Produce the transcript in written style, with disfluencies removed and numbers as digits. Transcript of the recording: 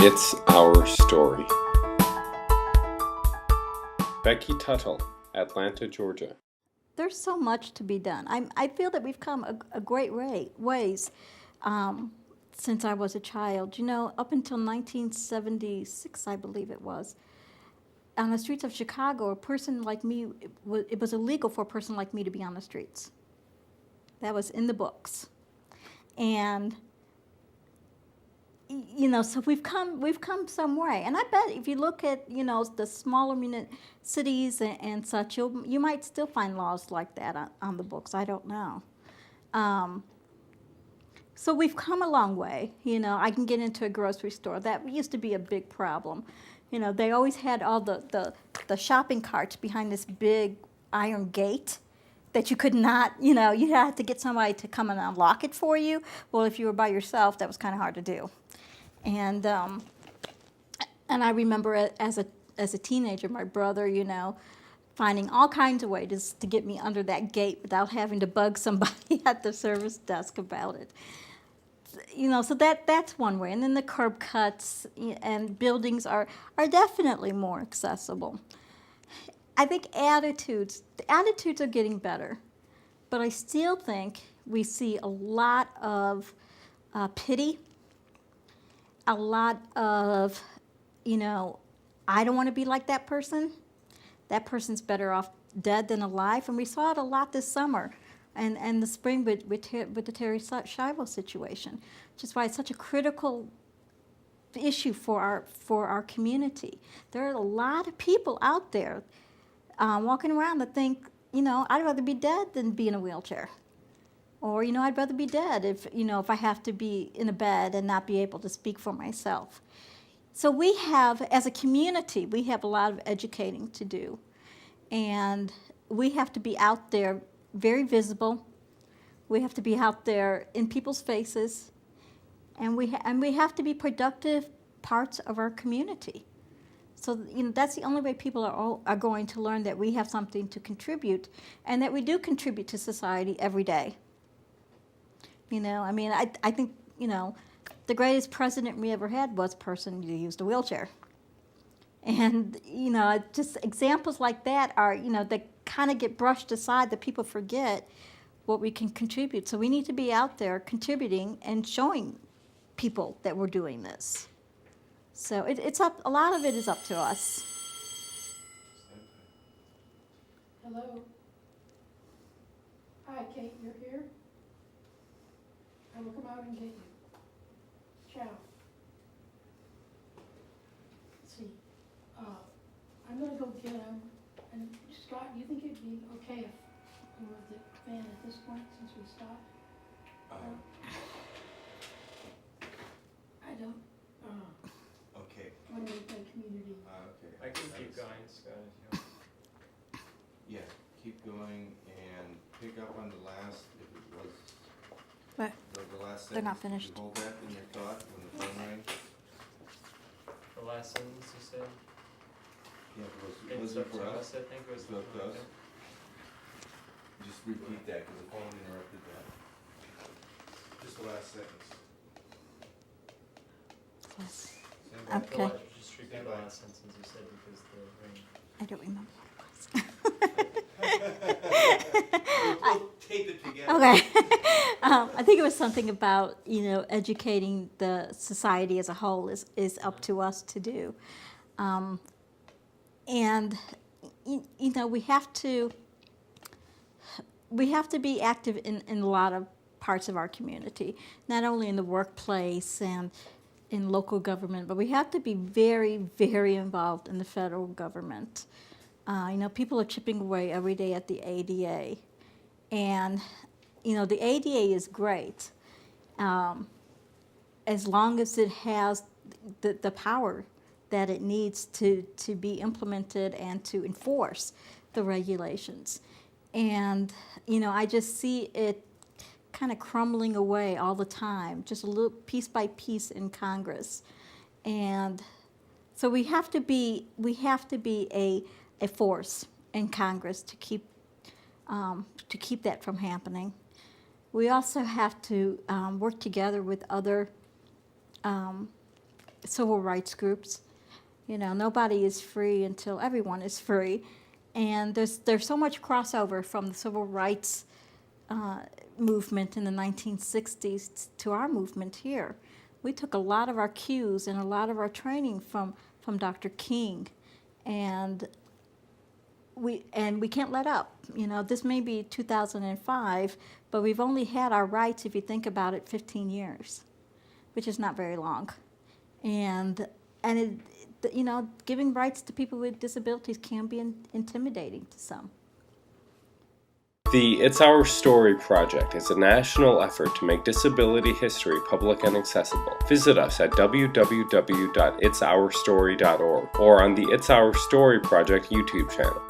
It's Our Story. Becky Tuttle, Atlanta, Georgia. There's so much to be done. I feel that we've come a great ways since I was a child. You know, up until 1976, I believe it was, on the streets of Chicago, a person like me, it was illegal for a person like me to be on the streets. That was in the books. And you know, so we've come some way, and I bet if you look at the smaller cities and such, you might still find laws like that on the books. I don't know. Um, so we've come a long way. You know, I can get into a grocery store. That used to be a big problem. You know, they always had all the shopping carts behind this big iron gate that you could not, you had to get somebody to come and unlock it for you. Well, if you were by yourself, that was kind of hard to do. And I remember as a teenager, my brother, finding all kinds of ways to get me under that gate without having to bug somebody at the service desk about it. So that's one way. And then the curb cuts and buildings are definitely more accessible. I think the attitudes are getting better, but I still think we see a lot of pity, a lot of, I don't want to be like that person. That person's better off dead than alive. And we saw it a lot this summer and the spring with the Terry Schiavo situation, which is why it's such a critical issue for our community. There are a lot of people out there walking around that think, I'd rather be dead than be in a wheelchair. Or, I'd rather be dead if I have to be in a bed and not be able to speak for myself. So we have, as a community, we have a lot of educating to do. And we have to be out there very visible. We have to be out there in people's faces. And we have to be productive parts of our community. So that's the only way people are going to learn that we have something to contribute and that we do contribute to society every day. I think, the greatest president we ever had was a person who used a wheelchair. And, just examples like that are, that kind of get brushed aside, that people forget what we can contribute. So we need to be out there contributing and showing people that we're doing this. So a lot of it is up to us. Hello. Hi, Kate, you're here? I will come out and get you. Ciao. Let's see. I'm gonna go get him. And Scott, do you think it'd be okay if we move the van at this point since we stopped? I don't. Okay. Want to make my community. Okay. I can keep going, Scott, if you want. Yeah, keep going and pick up on the last, if it was, But the last sentence. they're not finished. You hold that in your thought when the phone rang? The last sentence you said? Yeah, was It's it up for to us? us, I think it was. It's up to us? Just repeat that, because the phone interrupted that. Just the last sentence. Yes. Stand by. Okay. Just repeat the last sentence you said because the ring. I don't remember We'll tape it together. Okay. I think it was something about, educating the society as a whole is up to us to do. And, we have to be active in a lot of parts of our community, not only in the workplace and in local government, but we have to be very, very involved in the federal government. People are chipping away every day at the ADA. And, the ADA is great as long as it has the power that it needs to be implemented and to enforce the regulations. And, I just see it kind of crumbling away all the time, just a little piece by piece in Congress. And so we have to be a force in Congress to keep that from happening. We also have to work together with other civil rights groups. You know, nobody is free until everyone is free. And there's so much crossover from the civil rights movement in the 1960s to our movement here. We took a lot of our cues and a lot of our training from Dr. King, and we can't let up. You know, this may be 2005, but we've only had our rights, if you think about it, 15 years, which is not very long. And you know, giving rights to people with disabilities can be intimidating to some. The It's Our Story project is a national effort to make disability history public and accessible. Visit us at www.itsourstory.org or on the It's Our Story project YouTube channel.